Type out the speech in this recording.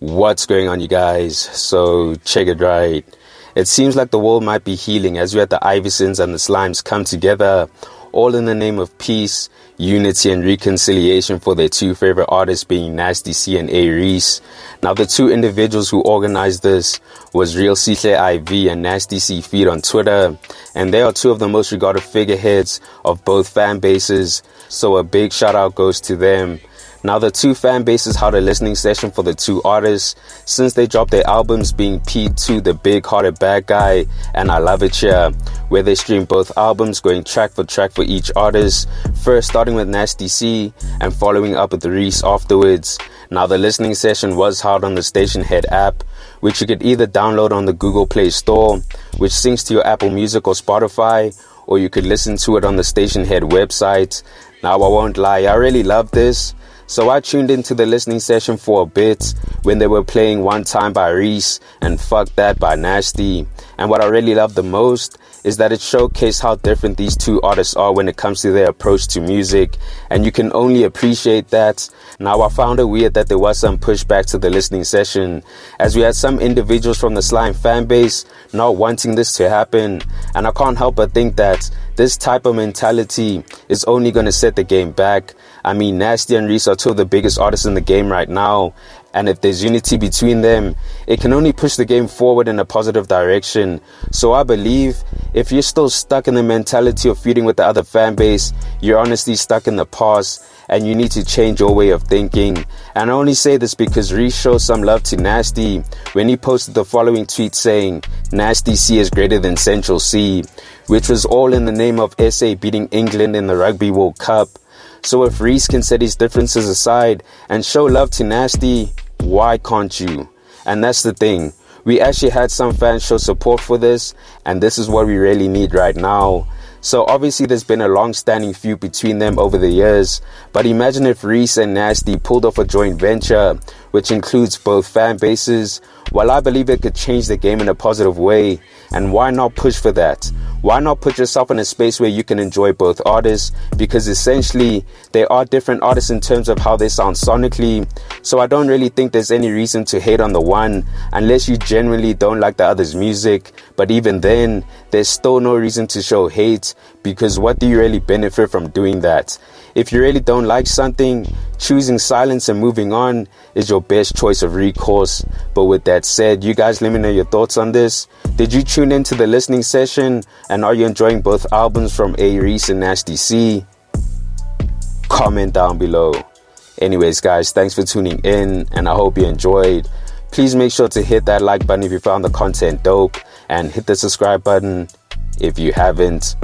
What's going on, you guys? So check it right. It seems like the world might be healing as we had the Ivysons and the Slimes come together, all in the name of peace, unity and reconciliation for their two favorite artists being Nasty C and A-Reece. Now the two individuals who organized this was Real Sihle IV and Nasty C Feed on Twitter, and they are two of the most regarded figureheads of both fan bases, so a big shout out goes to them. Now the two fan bases held a listening session for the two artists since they dropped their albums, being P2 The Big Hearted Bad Guy and I Love It Here, where they streamed both albums going track for each artist, first starting with Nasty C and following up with AReece afterwards. Now the listening session was held on the Station Head app, which you could either download on the Google Play Store, which syncs to your Apple Music or Spotify, or you could listen to it on the Station Head website. Now I won't lie, I really love this. So I tuned into the listening session for a bit when they were playing One Time by AReece and Fuck That by Nasty. And what I really loved the most is that it showcased how different these two artists are when it comes to their approach to music, and you can only appreciate that. Now I found it weird that there was some pushback to the listening session, as we had some individuals from the Slime fan base not wanting this to happen, and I can't help but think that this type of mentality is only going to set the game back. I mean, Nasty and AReece are two of the biggest artists in the game right now, and if there's unity between them, it can only push the game forward in a positive direction. So I believe if you're still stuck in the mentality of feuding with the other fan base, you're honestly stuck in the past and you need to change your way of thinking. And I only say this because AReece showed some love to Nasty when he posted the following tweet saying, "Nasty C is greater than Central C," which was all in the name of SA beating England in the Rugby World Cup. So if AReece can set his differences aside and show love to Nasty, why can't you? And that's the thing. We actually had some fans show support for this, and this is what we really need right now. So obviously there's been a long-standing feud between them over the years, but imagine if AReece and Nasty pulled off a joint venture, which includes both fan bases. Well, I believe it could change the game in a positive way, and why not push for that? Why not put yourself in a space where you can enjoy both artists? Because essentially, they are different artists in terms of how they sound sonically. So I don't really think there's any reason to hate on the one unless you genuinely don't like the other's music. But even then, there's still no reason to show hate, because what do you really benefit from doing that? If you really don't like something, choosing silence and moving on is your best choice of recourse. But with that said, you guys let me know your thoughts on this. Did you tune into the listening session? And are you enjoying both albums from A-Reece and Nasty C? Comment down below. Anyways, guys, thanks for tuning in, and I hope you enjoyed. Please make sure to hit that like button if you found the content dope, and hit the subscribe button if you haven't.